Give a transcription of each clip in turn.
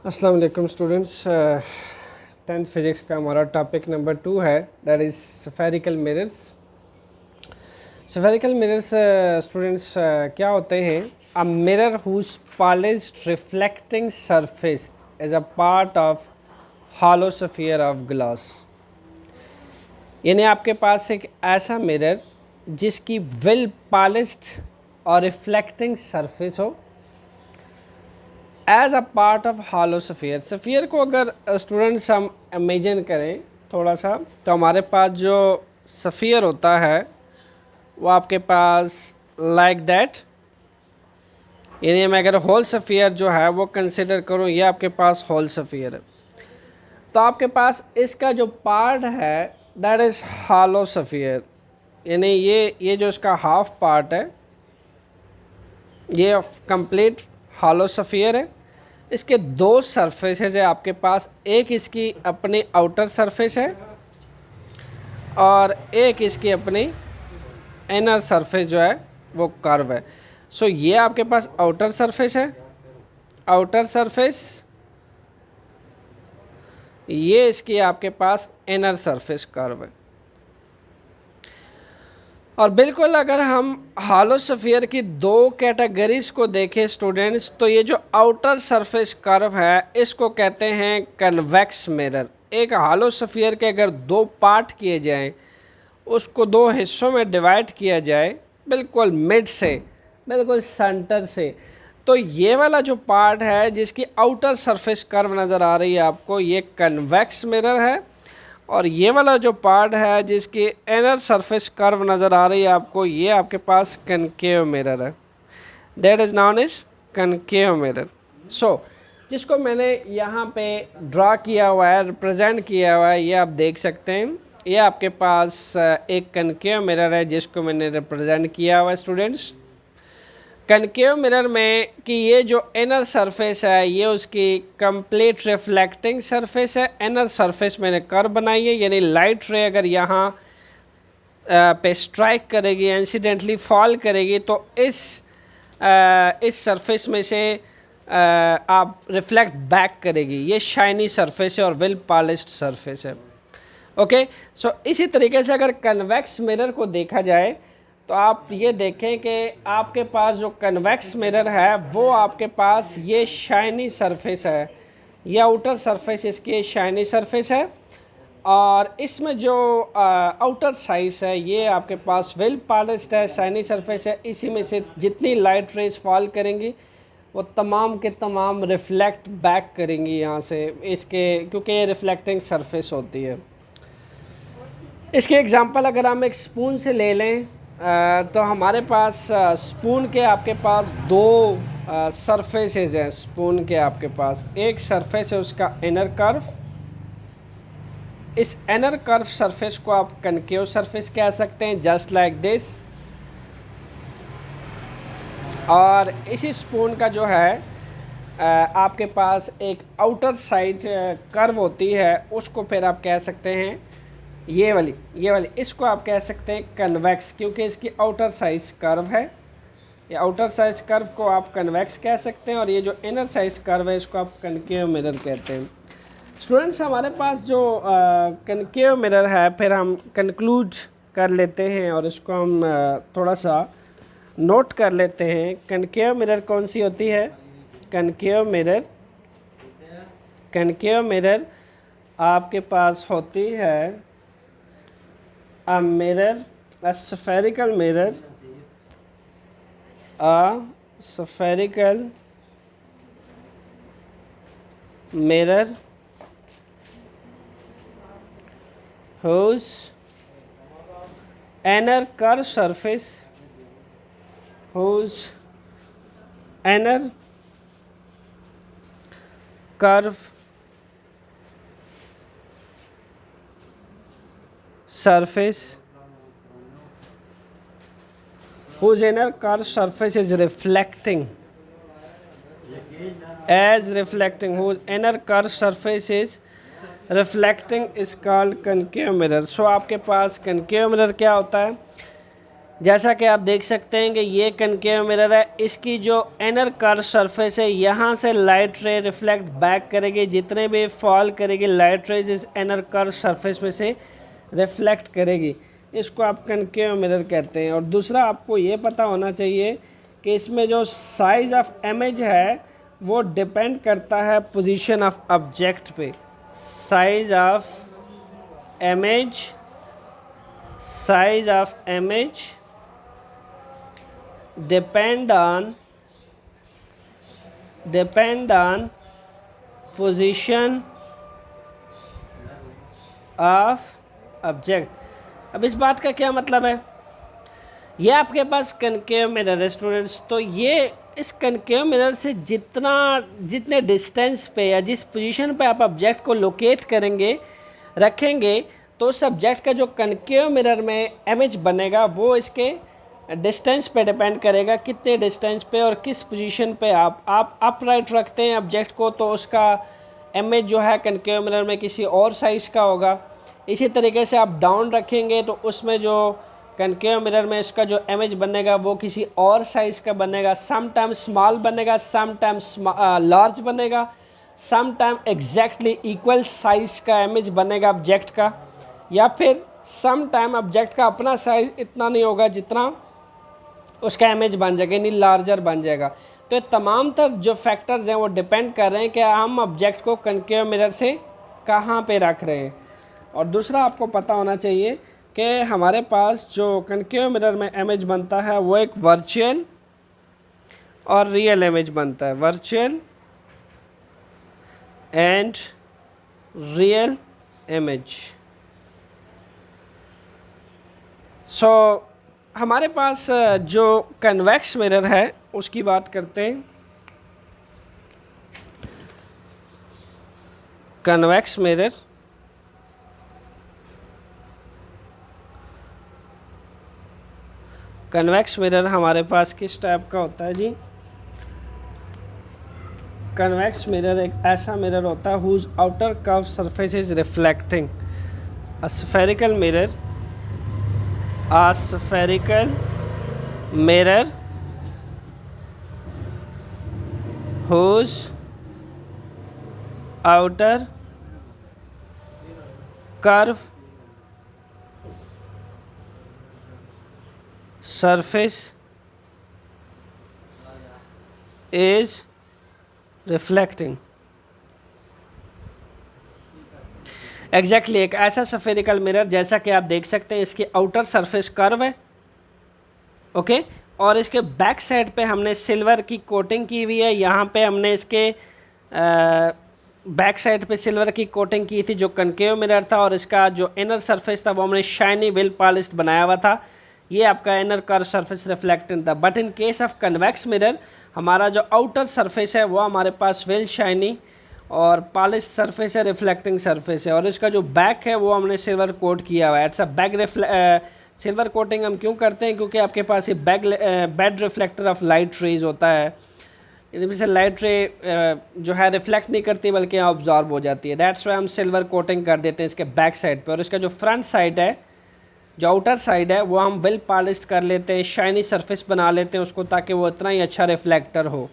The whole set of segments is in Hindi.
अस्सलाम वालेकुम स्टूडेंट्स। 10th फिज़िक्स का हमारा टॉपिक नंबर 2 है, that is spherical mirrors. Spherical mirrors students क्या होते हैं? A mirror whose polished reflecting surface is a part of hollow sphere of glass. यानी आपके पास एक ऐसा मिरर जिसकी वेल पॉलिश्ड और रिफ्लेक्टिंग सरफेस हो as a part of hollow sphere. Sphere को अगर स्टूडेंट्स हम इमेजिन करें थोड़ा सा, तो हमारे पास जो स्फीयर होता है वो आपके पास लाइक दैट, यानी मैं अगर होल स्फीयर जो है वो कंसिडर करूँ, ये आपके पास होल स्फीयर है, तो आपके पास इसका जो पार्ट है दैट इज़ हॉलो स्फीयर। यानी ये जो इसका हाफ पार्ट है ये कंप्लीट हॉलो स्फीयर है। इसके दो सरफेसेस है आपके पास, एक इसकी अपनी आउटर सरफेस है और एक इसकी अपनी इनर सरफेस जो है वो कर्व है। सो ये आपके पास आउटर सरफेस है, आउटर सरफेस, ये इसकी आपके पास इनर सरफेस कर्व है। और बिल्कुल अगर हम हॉलो स्फीयर की दो कैटेगरीज को देखें स्टूडेंट्स, तो ये जो आउटर सरफेस कर्व है इसको कहते हैं कन्वेक्स मिरर। एक हॉलो स्फीयर के अगर दो पार्ट किए जाएं, उसको दो हिस्सों में डिवाइड किया जाए बिल्कुल मिड से, बिल्कुल सेंटर से, तो ये वाला जो पार्ट है जिसकी आउटर सरफेस कर्व नज़र आ रही है आपको, ये कन्वेक्स मिरर है। और ये वाला जो पार्ट है जिसकी इनर सरफेस कर्व नज़र आ रही है आपको, ये आपके पास कनकेव मिरर है, that is known as concave mirror. So जिसको मैंने यहाँ पे ड्रा किया हुआ है, रिप्रेजेंट किया हुआ है, ये आप देख सकते हैं। ये आपके पास एक कनकेव मिरर है जिसको मैंने रिप्रेजेंट किया हुआ है स्टूडेंट्स। कनकेव मिरर में कि ये जो इनर सरफेस है ये उसकी कंप्लीट रिफ्लेक्टिंग सरफेस है। इनर सरफेस मैंने कर्व बनाई है, यानी लाइट रे अगर यहाँ पे स्ट्राइक करेगी, इंसिडेंटली फॉल करेगी, तो इस सरफेस में से आप रिफ्लेक्ट बैक करेगी। ये शाइनी सरफेस है और वेल पॉलिश्ड सरफेस है। ओके, सो इसी तरीके से अगर कन्वेक्स मिरर को देखा जाए तो आप ये देखें कि आपके पास जो कन्वेक्स मिरर है वो आपके पास ये शाइनी सरफेस है, ये आउटर सरफेस इसकी शाइनी सरफेस है, और इसमें जो आउटर साइड्स है ये आपके पास वेल पॉलिश्ड है, शाइनी सरफेस है। इसी में से जितनी लाइट रेज फॉल करेंगी वो तमाम के तमाम रिफ्लेक्ट बैक करेंगी यहाँ से इसके, क्योंकि ये रिफ्लेक्टिंग सरफेस होती है। इसके एग्जांपल अगर हम एक स्पून से ले लें तो हमारे पास स्पून के आपके पास दो सरफेसेस हैं। स्पून के आपके पास एक सरफेस है उसका इनर कर्व, इस इनर कर्व सरफेस को आप कनकेव सरफेस कह सकते हैं, जस्ट लाइक दिस। और इसी स्पून का जो है आपके पास एक आउटर साइड कर्व होती है, उसको फिर आप कह सकते हैं ये वाली इसको आप कह सकते हैं कन्वेक्स, क्योंकि इसकी आउटर साइज कर्व है। ये आउटर साइज कर्व को आप कन्वेक्स कह सकते हैं, और ये जो इनर साइज कर्व है इसको आप कनकेव मिरर कहते हैं। स्टूडेंट्स हमारे पास जो कनकेव मिरर है, फिर हम कंक्लूड कर लेते हैं और इसको हम थोड़ा सा नोट कर लेते हैं। कनकेव मिरर कौन सी होती है? कनकेव मिरर आपके पास होती है a mirror, a spherical mirror, a spherical mirror whose inner curve surface, whose inner curve surface, whose inner curve surface is reflecting, whose inner curve surface is reflecting is called concave mirror. So आपके पास concave mirror क्या होता है? जैसा कि आप देख सकते हैं कि ये कनकेव मिरर है, इसकी जो इनर कर्व सरफेस है यहाँ से लाइट रे रिफ्लेक्ट बैक करेगी, जितने भी फॉल करेगी लाइट रेज इस इनर कर्व सरफेस में से रिफ्लेक्ट करेगी। इसको आप कनकेव मिरर कहते हैं। और दूसरा आपको ये पता होना चाहिए कि इसमें जो साइज़ ऑफ इमेज है वो डिपेंड करता है पोजीशन ऑफ ऑब्जेक्ट पे। Size of image depend on position of object। अब इस बात का क्या मतलब है, ये आपके पास कनकेव मिरर है स्टूडेंट्स, तो ये इस कनकेव मिरर से जितने डिस्टेंस पे या जिस पोजीशन पे आप ऑब्जेक्ट को लोकेट करेंगे रखेंगे, तो उस ऑब्जेक्ट का जो कनकेव मिरर में इमेज बनेगा वो इसके डिस्टेंस पे डिपेंड करेगा, कितने डिस्टेंस पे और किस पोजीशन पे आप अपराइट रखते हैं ऑब्जेक्ट को, तो उसका इमेज जो है कनकेव मिरर में किसी और साइज़ का होगा। इसी तरीके से आप डाउन रखेंगे तो उसमें जो कनकेव मिरर में इसका जो इमेज बनेगा वो किसी और साइज़ का बनेगा, सम टाइम स्मॉल बनेगा, सम टाइम लार्ज बनेगा, some time exactly equal size का इमेज बनेगा ऑब्जेक्ट का, या फिर सम टाइम ऑब्जेक्ट का अपना साइज़ इतना नहीं होगा जितना उसका इमेज बन जाएगा, यानी लार्जर बन जाएगा। तो ये तमाम तर जो फैक्टर्स हैं वो डिपेंड कर रहे हैं कि हम ऑब्जेक्ट को कनकेव मिरर से कहाँ पे रख रहे हैं। और दूसरा आपको पता होना चाहिए कि हमारे पास जो कनकेव मिरर में इमेज बनता है वो एक वर्चुअल और रियल इमेज बनता है, वर्चुअल एंड रियल इमेज। सो हमारे पास जो कन्वेक्स मिरर है उसकी बात करते हैं। कन्वेक्स मिरर हमारे पास किस टाइप का होता है जी? कन्वेक्स मिरर एक ऐसा मिरर होता है whose outer curve surface is reflecting a spherical mirror whose outer curve surface is reflecting। Exactly एक ऐसा सफेरिकल मिरर जैसा कि आप देख सकते हैं इसकी आउटर सरफेस कर्व है, ओके, और इसके बैक साइड पे हमने सिल्वर की कोटिंग की हुई है। यहाँ पे हमने इसके बैक साइड पे सिल्वर की कोटिंग की थी जो कनकेव मिरर था, और इसका जो इनर सरफेस था वो हमने शाइनी वेल पॉलिश्ड बनाया हुआ था। ये आपका इनर कर्व सरफेस रिफ्लेक्टिंग था। But in case of convex mirror हमारा जो आउटर सरफेस है वो हमारे पास वेल शाइनी और पॉलिश सरफेस है, रिफ्लेक्टिंग सरफेस है, और इसका जो बैक है वो हमने सिल्वर कोट किया हुआ है। इट्स अ सिल्वर कोटिंग हम क्यों करते हैं? क्योंकि आपके पास ये bad reflector of light rays होता है, इसमें से लाइट रे जो है रिफ्लेक्ट नहीं करती बल्कि ऑब्जॉर्ब हो जाती है। दैट्स वाई हम सिल्वर कोटिंग कर देते हैं इसके बैक साइड पे। और इसका जो फ्रंट साइड है, जो आउटर साइड है, वो हम वेल पॉलिश्ड कर लेते हैं, शाइनी सरफेस बना लेते हैं उसको, ताकि वो इतना ही अच्छा रिफ्लेक्टर हो।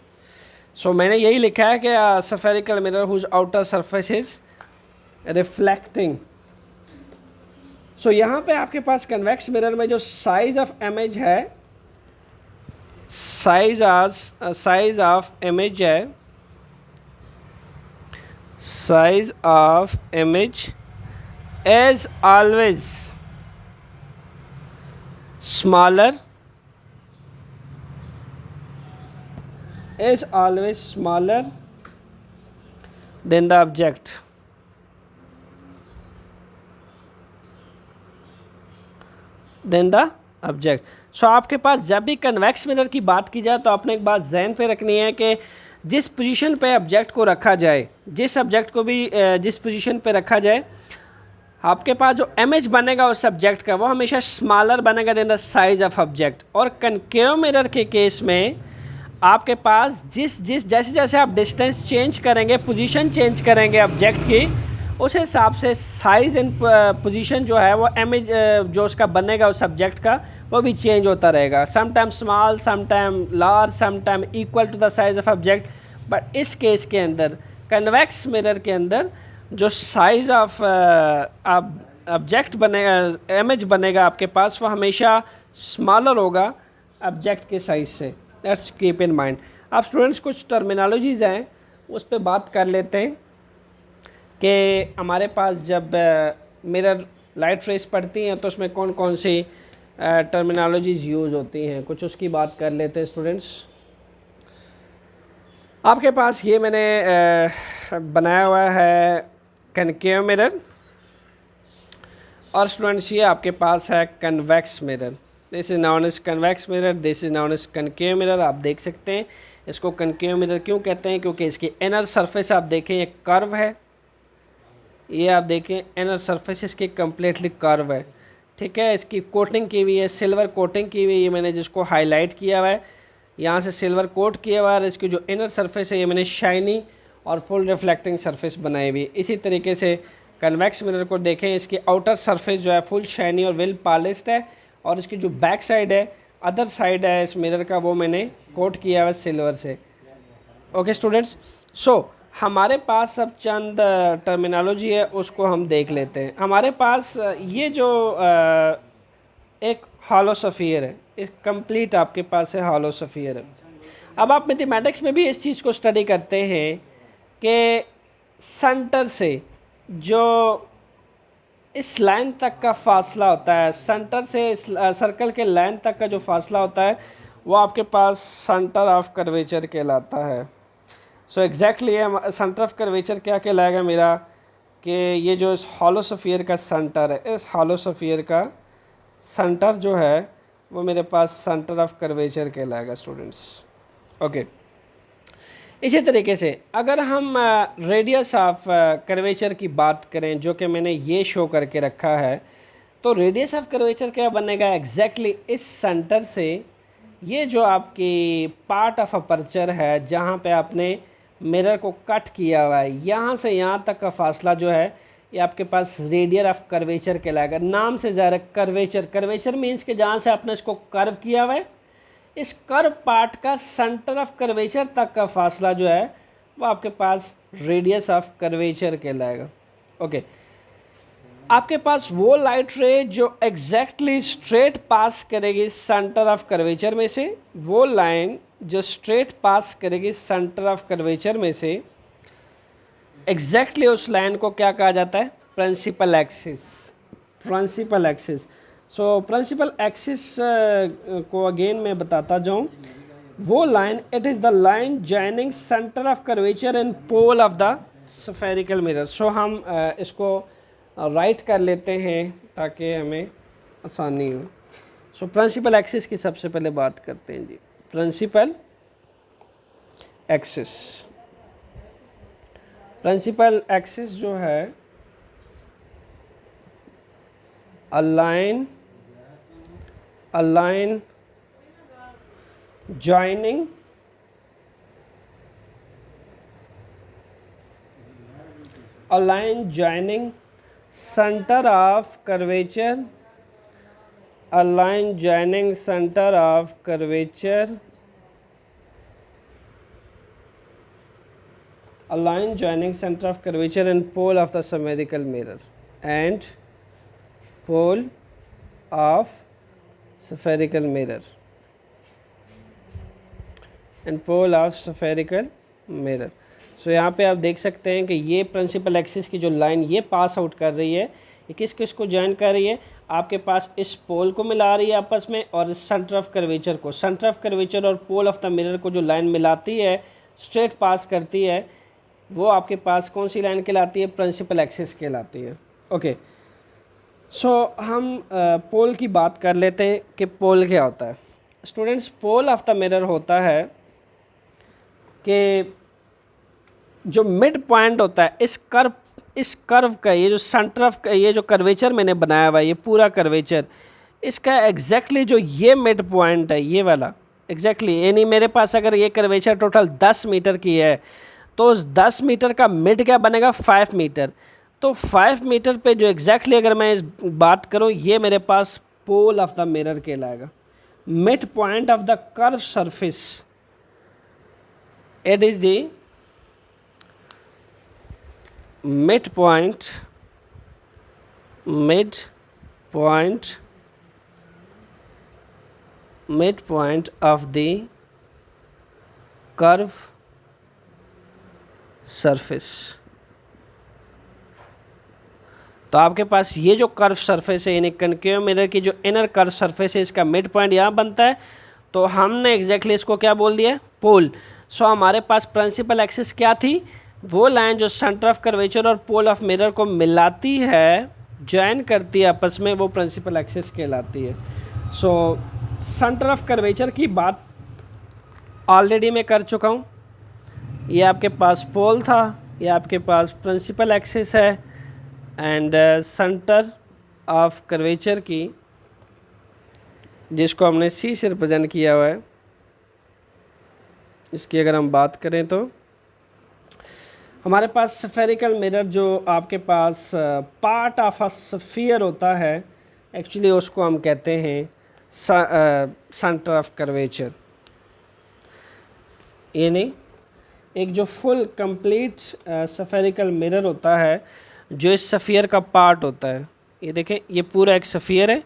सो मैंने यही लिखा है कि spherical mirror whose outer surface is reflecting. So यहाँ पे आपके पास कन्वेक्स मिरर में जो साइज ऑफ इमेज है, size of image is always smaller than the object। So आपके पास जब भी कन्वेक्स मिरर की बात की जाए तो आपने एक बात जहन पे रखनी है कि जिस पोजीशन पे ऑब्जेक्ट को रखा जाए, जिस ऑब्जेक्ट को भी जिस पोजीशन पे रखा जाए, आपके पास जो इमेज बनेगा उस सब्जेक्ट का वो हमेशा स्मॉलर बनेगा than the size of object. और कनकेव मिरर के केस में आपके पास जैसे जैसे आप डिस्टेंस चेंज करेंगे, पोजीशन चेंज करेंगे ऑब्जेक्ट की, उस हिसाब से साइज़ एंड पोजीशन जो है वो इमेज जो उसका बनेगा उस सब्जेक्ट का वो भी चेंज होता रहेगा, some time small, some time large, some time equal to the size of object. But इस केस के अंदर कन्वेक्स मिरर के अंदर जो साइज़ ऑफ ऑब्जेक्ट बनेगा, इमेज बनेगा आपके पास, वो हमेशा स्मॉलर होगा ऑब्जेक्ट के साइज़ से। That's keep in mind. आप स्टूडेंट्स कुछ टर्मिनोलॉजीज़ हैं उस पर बात कर लेते हैं कि हमारे पास जब मिरर लाइट रेस पड़ती हैं तो उसमें कौन कौन सी टर्मिनोलॉजीज़ यूज़ होती हैं, कुछ उसकी बात कर लेते हैं स्टूडेंट्स। आपके पास ये मैंने बनाया हुआ है कनकेव मिरर, और स्टूडेंट्स ये आपके पास है convex mirror. This is known as convex mirror, this is known as concave mirror. आप देख सकते हैं इसको कनकेव मिरर क्यों कहते हैं, क्योंकि इसकी इनर सरफेस आप देखें ये कर्व है, ये आप देखें इनर सरफेस इसकी कम्प्लीटली कर्व है, ठीक है। इसकी कोटिंग की हुई है, सिल्वर कोटिंग की हुई है, ये मैंने जिसको हाईलाइट किया हुआ है, यहाँ से सिल्वर कोट किया हुआ है। और इसकी जो इनर सरफेस है ये मैंने शाइनी और फुल रिफ्लेक्टिंग सरफेस बनाई हुई है। इसी तरीके से कन्वेक्स मिरर को देखें, इसकी आउटर सरफेस जो है फुल शाइनी और वेल पॉलिश्ड है, और इसकी जो बैक साइड है, अदर साइड है इस मिरर का, वो मैंने कोट किया हुआ है सिल्वर से। ओके स्टूडेंट्स, सो हमारे पास अब चंद टर्मिनोलॉजी है उसको हम देख लेते हैं। हमारे पास ये जो एक हॉलो सफ़ियर है, इस कंप्लीट आपके पास है हॉलो सफ़ियर है। अब आप मैथमेटिक्स में भी इस चीज़ को स्टडी करते हैं कि सेंटर से जो इस लाइन तक का फासला होता है, सेंटर से इस सर्कल के लाइन तक का जो फासला होता है वो आपके पास सेंटर ऑफ कर्वेचर कहलाता है। So exactly centre of curvature क्या कहलाएगा मेरा, कि ये जो इस हॉलो सफ़ियर का सेंटर है, इस हॉलो सफ़ियर का सेंटर जो है वो मेरे पास सेंटर ऑफ कर्वेचर कहलाएगा स्टूडेंट्स। ओके, इसी तरीके से अगर हम रेडियस ऑफ कर्वेचर की बात करें, जो कि मैंने ये शो करके रखा है, तो रेडियस ऑफ कर्वेचर क्या बनेगा, एग्जैक्टली इस सेंटर से ये जो आपकी पार्ट ऑफ अपर्चर है जहाँ पे आपने मिरर को कट किया हुआ है, यहाँ से यहाँ तक का फासला जो है ये आपके पास रेडियर ऑफ कर्वेचर कहलाएगा। नाम से ज़्यादा कर्वेचर, कर्वेचर मीन्स कि जहाँ से आपने इसको कर्व किया हुआ है, इस कर्व पार्ट का सेंटर ऑफ कर्वेचर तक का फासला जो है वो आपके पास रेडियस ऑफ कर्वेचर कहलाएगा। ओके, आपके पास वो लाइट रे जो एग्जैक्टली स्ट्रेट पास करेगी सेंटर ऑफ कर्वेचर में से, वो लाइन जो स्ट्रेट पास करेगी सेंटर ऑफ कर्वेचर में से, एग्जैक्टली उस लाइन को क्या कहा जाता है, principal axis. Principal axis, so principal axis को अगेन मैं बताता जाऊँ, वो line, it is the line joining centre of curvature and pole of the spherical mirror. So हम इसको राइट कर लेते हैं ताकि हमें आसानी हो। सो प्रिंसिपल एक्सिस की सबसे पहले बात करते हैं जी। प्रिंसिपल एक्सिस, प्रिंसिपल एक्सिस जो है align joining center of curvature, align joining center of curvature, align joining center of curvature and pole of the spherical mirror, and pole of spherical mirror, and pole of spherical mirror। सो यहाँ पे आप देख सकते हैं कि ये प्रिंसिपल एक्सिस की जो लाइन ये पास आउट कर रही है, ये किस किस को ज्वाइन कर रही है, आपके पास इस पोल को मिला रही है आपस में, और इस सेंटर ऑफ कर्वेचर को, सेंटर ऑफ कर्वेचर और पोल ऑफ द मिरर को जो लाइन मिलाती है, स्ट्रेट पास करती है, वो आपके पास कौन सी लाइन कहलाती है, प्रिंसिपल एक्सिस कहलाती है। ओके, सो हम पोल की बात कर लेते हैं कि पोल क्या होता है students. Pole of the mirror होता है कि जो मिड पॉइंट होता है इस कर्व का, ये जो सेंटर ऑफ ये जो कर्वेचर मैंने बनाया हुआ है, ये पूरा कर्वेचर, इसका एग्जैक्टली जो ये मिड पॉइंट है, ये वाला एग्जैक्टली, यानी मेरे पास अगर ये कर्वेचर टोटल 10 मीटर की है तो उस 10 मीटर का मिड क्या बनेगा, 5 मीटर। तो 5 मीटर पे जो एग्जैक्टली अगर मैं इस बात करूं, ये मेरे पास पोल ऑफ द मिरर कहलाएगा। Mid point of the curve surface, it is the mid point of the curve surface। तो आपके पास ये जो कर्व सरफेस है, यानी कनकेव मिरर की जो इनर कर्व सरफेस है, इसका मिड पॉइंट यहाँ बनता है। तो हमने एग्जैक्टली इसको क्या बोल दिया, पोल। सो हमारे पास प्रिंसिपल एक्सिस क्या थी, वो लाइन जो सेंटर ऑफ कर्वेचर और पोल ऑफ मिरर को मिलाती है, ज्वाइन करती है आपस में, वो प्रिंसिपल एक्सिस कहलाती है। सो सेंटर ऑफ कर्वेचर की बात ऑलरेडी मैं कर चुका हूँ। ये आपके पास पोल था, ये आपके पास प्रिंसिपल एक्सिस है, एंड सेंटर ऑफ कर्वेचर की, जिसको हमने सी से रिप्रेजेंट किया हुआ है, इसकी अगर हम बात करें तो हमारे पास स्फेरिकल मिरर जो आपके पास पार्ट ऑफ अ स्फीयर होता है, एक्चुअली उसको हम कहते हैं सेंटर ऑफ कर्वेचर। यानी एक जो फुल कंप्लीट स्फेरिकल मिरर होता है, जो इस स्फीयर का पार्ट होता है। ये देखें, ये पूरा एक स्फीयर है,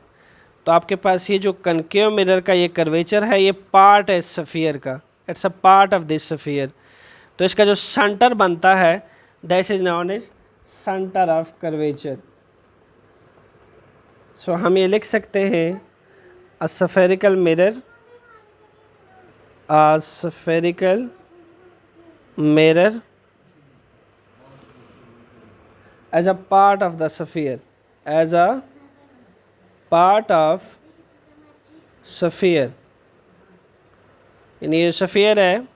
तो आपके पास ये जो कनकेव मिरर का ये कर्वेचर है, ये पार्ट है इस स्फीयर का, it's a part of this sphere. तो इसका जो सेंटर बनता है, that is known as centre of curvature. So हम ये लिख सकते हैं, a spherical mirror, a spherical mirror as a part of the sphere, as a part of sphere। यानी ये स्फीयर है,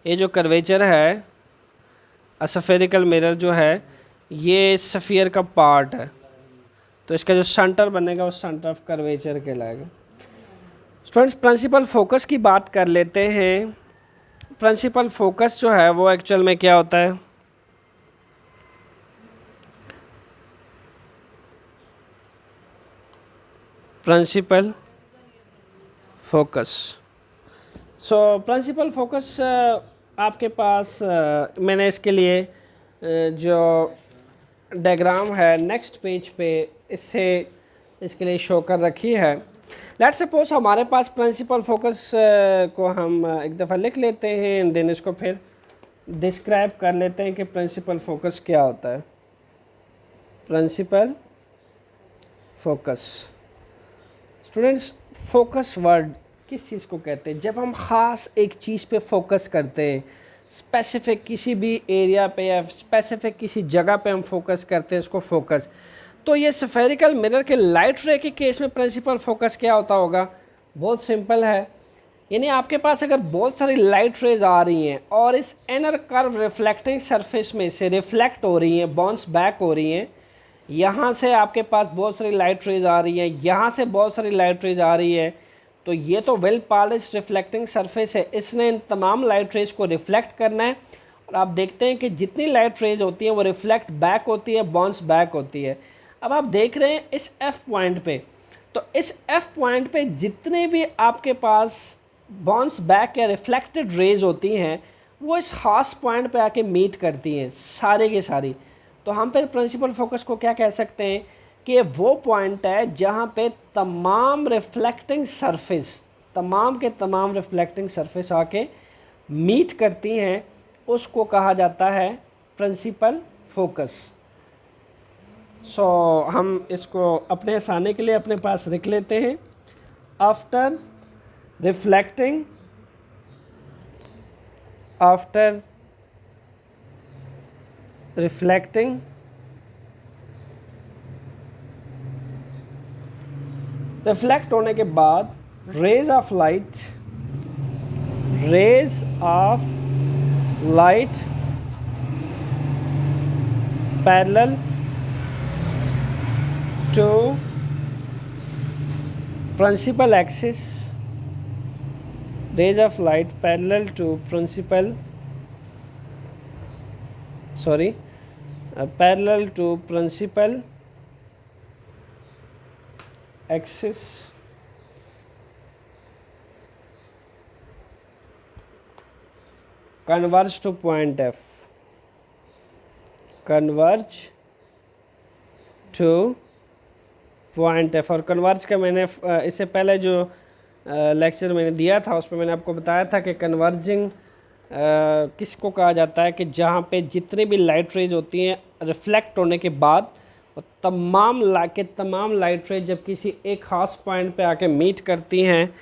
ये जो कर्वेचर है, स्फेरिकल मिरर जो है, ये स्फीयर का पार्ट है। तो इसका जो सेंटर बनेगा वो सेंटर ऑफ कर्वेचर कहलाएगा। स्टूडेंट्स, प्रिंसिपल फोकस की बात कर लेते हैं। प्रिंसिपल फोकस जो है वो एक्चुअल में क्या होता है, principal focus. So principal focus आपके पास मैंने इसके लिए जो डायग्राम है नेक्स्ट पेज पे इससे इसके लिए शो कर रखी है। लेट्स सपोज हमारे पास प्रिंसिपल फोकस को हम एक दफ़ा लिख लेते हैं, एंड देन इसको फिर डिस्क्राइब कर लेते हैं कि प्रिंसिपल फोकस क्या होता है। Principal focus, students, focus word किस चीज़ को कहते हैं? जब हम ख़ास एक चीज़ पे फोकस करते हैं, स्पेसिफिक किसी भी एरिया पे या स्पेसिफिक किसी जगह पे हम फोकस करते हैं, इसको फोकस। तो ये स्फेरिकल मिरर के लाइट रे के केस में प्रिंसिपल फोकस क्या होता होगा? बहुत सिंपल है, यानी आपके पास अगर बहुत सारी लाइट रेज आ रही हैं और इस इनर कर्व रिफ्लेक्टिंग सरफेस में से रिफ्लेक्ट हो रही हैं, बाउंस बैक हो रही हैं, यहाँ से आपके पास बहुत सारी लाइट रेज आ रही हैं, यहाँ से बहुत सारी लाइट रेज आ रही है, तो ये तो वेल पॉलिश्ड रिफ्लेक्टिंग सरफेस है, इसने इन तमाम लाइट रेज को रिफ्लेक्ट करना है। और आप देखते हैं कि जितनी लाइट रेज होती हैं वो रिफ्लेक्ट बैक होती है, बाउंस बैक होती है। अब आप देख रहे हैं इस एफ पॉइंट पे, तो इस एफ पॉइंट पे जितने भी आपके पास बाउंस बैक या रिफ्लेक्टेड रेज होती हैं, वो इस खास पॉइंट पे आके मीट करती हैं सारे के सारी। तो हम फिर प्रिंसिपल फोकस को क्या कह सकते हैं कि वो पॉइंट है जहाँ पे तमाम रिफ्लेक्टिंग सरफेस, तमाम के तमाम रिफ्लेक्टिंग सरफेस आके मीट करती हैं, उसको कहा जाता है प्रिंसिपल फोकस। सो हम इसको अपने आसानी के लिए अपने पास रख लेते हैं। आफ्टर रिफ्लेक्टिंग रिफ्लेक्ट होने के बाद rays of light parallel to principal axis, rays of light parallel to parallel to principal axis converge to point F, converge to point F. और कन्वर्ज का मैंने इससे पहले जो लेक्चर मैंने दिया था उस पर मैंने आपको बताया था कि कन्वर्जिंग किसको कहा जाता है कि जहाँ पे जितनी भी लाइट रेज होती हैं रिफ्लेक्ट होने के बाद और तमाम लाइट रेज जब किसी एक खास पॉइंट पे आके मीट करती हैं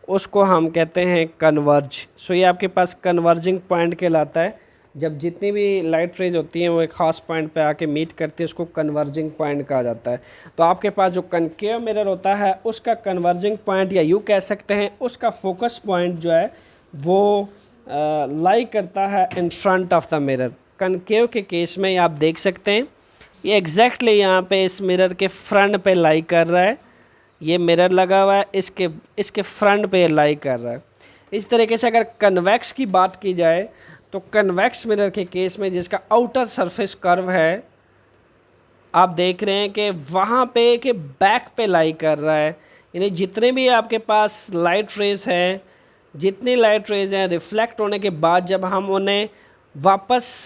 उसको हम कहते हैं कन्वर्ज। सो ये आपके पास कन्वर्जिंग पॉइंट कहलाता है। जब जितनी भी लाइट रेज होती हैं वो एक ख़ास पॉइंट पे आके मीट करती है उसको कन्वर्जिंग पॉइंट कहा जाता है। तो आपके पास जो कनकेव मिरर होता है उसका कन्वर्जिंग पॉइंट या यूँ कह सकते हैं उसका फोकस पॉइंट जो है वो लाई करता है in front of the mirror. Concave के केस में आप देख सकते हैं ये एग्जैक्टली यहाँ पे इस मिरर के फ्रंट पे लाई कर रहा है। ये मिरर लगा हुआ है इसके फ्रंट पे लाई कर रहा है। इस तरीके से अगर कन्वेक्स की बात की जाए तो कन्वेक्स मिरर के केस में जिसका आउटर सरफेस कर्व है आप देख रहे हैं कि वहाँ पे कि बैक पे लाई कर रहा है। यानी जितने भी आपके पास लाइट रेज हैं, जितनी लाइट रेज हैं रिफ्लेक्ट होने के बाद जब हम उन्हें वापस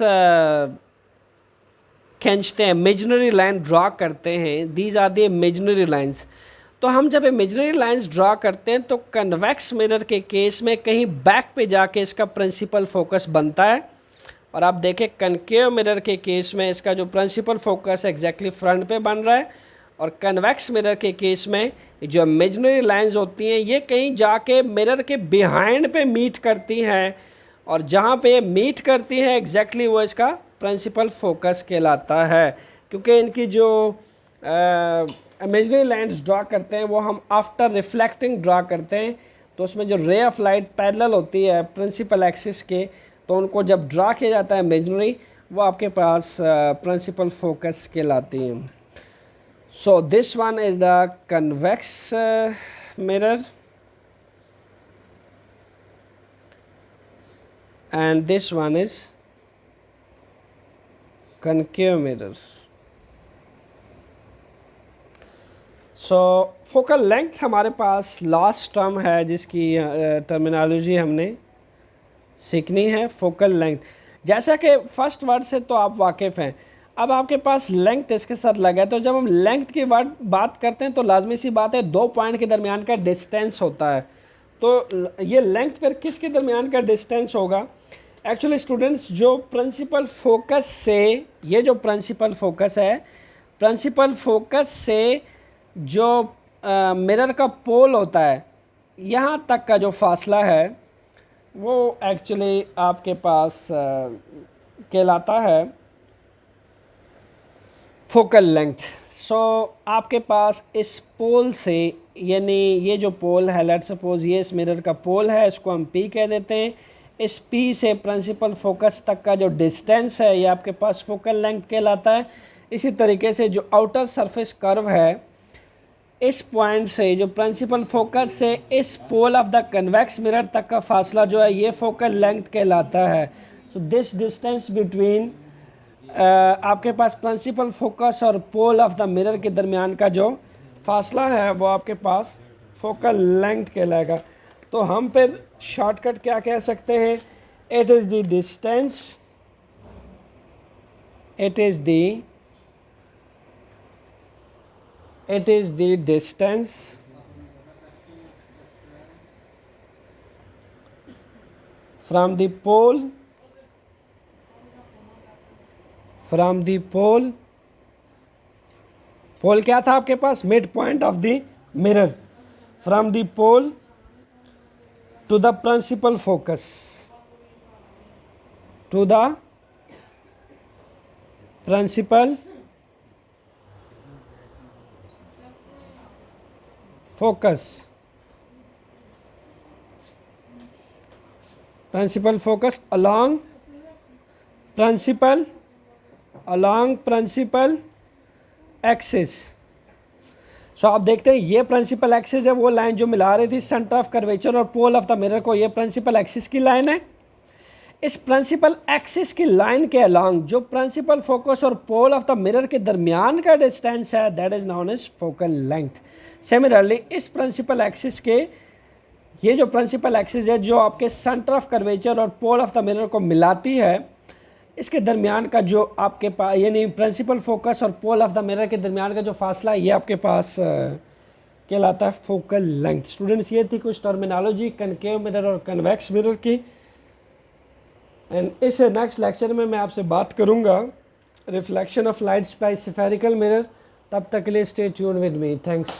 खींचते हैं, इमेजिनरी लाइन ड्रा करते हैं, these are the imaginary lines. तो हम जब इमेजिनरी लाइंस ड्रा करते हैं तो कन्वेक्स मिरर के केस में कहीं बैक पे जाके इसका प्रिंसिपल फोकस बनता है। और आप देखें कनकेव मिरर के केस में इसका जो प्रिंसिपल फोकस एग्जैक्टली फ्रंट पे बन रहा है। और कन्वेक्स मिरर के केस में जो इमेजिनरी लाइंस होती हैं ये कहीं जाके मिरर के बिहाइंड पे मीट करती हैं और जहाँ पे मीट करती हैं एग्जैक्टली वो इसका प्रिंसिपल फोकस कहलाता है। क्योंकि इनकी जो इमेजिनरी लाइंस ड्रा करते हैं वो हम आफ्टर रिफ्लेक्टिंग ड्रा करते हैं। तो उसमें जो रे ऑफ लाइट पैरेलल होती है प्रिंसिपल एक्सिस के तो उनको जब ड्रा किया जाता है इमेजिनरी वो आपके पास प्रिंसिपल फोकस कहलाती हैं। So this one is the convex mirror and this one is concave mirror. So focal length हमारे पास लास्ट टर्म है जिसकी टर्मिनोलॉजी हमने सीखनी है। फोकल लेंथ जैसा कि फर्स्ट वर्ड से तो आप वाकिफ़ हैं। अब आपके पास लेंथ इसके साथ लगा है तो जब हम लेंथ की बात करते हैं तो लाजमी सी बात है दो पॉइंट के दरमियान का डिस्टेंस होता है। तो ये लेंथ पर किसके दरमियान का डिस्टेंस होगा? एक्चुअली स्टूडेंट्स जो प्रिंसिपल फोकस से ये जो प्रिंसिपल फोकस है, प्रिंसिपल फोकस से जो मिरर का पोल होता है यहाँ तक का जो फासला है वो एक्चुअली आपके पास कहलाता है फोकल लेंथ। सो आपके पास इस पोल से यानी ये जो पोल है लेट्स सपोज ये इस मिरर का पोल है, इसको हम पी कह देते हैं। इस पी से प्रिंसिपल फोकस तक का जो डिस्टेंस है ये आपके पास फोकल लेंथ कहलाता है। इसी तरीके से जो आउटर सरफेस कर्व है इस पॉइंट से जो प्रिंसिपल फोकस से इस pole of the convex mirror तक का फासला जो है ये फोकल लेंथ कहलाता है। सो दिस डिस्टेंस बिटवीन आपके पास प्रिंसिपल फोकस और पोल ऑफ द मिरर के दरमियान का जो फासला है वो आपके पास फोकल लेंथ कहलाएगा। तो हम फिर शॉर्टकट क्या कह सकते हैं? It is the distance, it is the distance from the pole pole क्या था आपके पास? Midpoint of the mirror from the pole to the principal focus to the principal focus along principal axis. So आप देखते हैं ये प्रिंसिपल एक्सिस है वो लाइन जो मिला रही थी सेंटर ऑफ कर्वेचर और पोल ऑफ द मिरर को, ये प्रिंसिपल एक्सिस की लाइन है। इस प्रिंसिपल एक्सिस की लाइन के अलॉन्ग जो प्रिंसिपल फोकस और पोल ऑफ द मिरर के दरमियान का डिस्टेंस है that is known as focal length. Similarly इस प्रिंसिपल एक्सिस के ये जो प्रिंसिपल एक्सिस है जो आपके सेंटर ऑफ कर्वेचर और पोल ऑफ द मिरर को मिलाती है, इसके दरमियान का जो आपके पास यानी प्रिंसिपल फोकस और पोल ऑफ द मिरर के दरमियान का जो फासला है ये आपके पास कहलाता है फोकल लेंथ। स्टूडेंट्स ये थी कुछ टर्मिनोलॉजी कनकेव मिरर और कन्वेक्स मिरर की। एंड इस नेक्स्ट लेक्चर में मैं आपसे बात करूंगा reflection of lights by spherical mirror. तब तक के लिए stay tune with me. Thanks.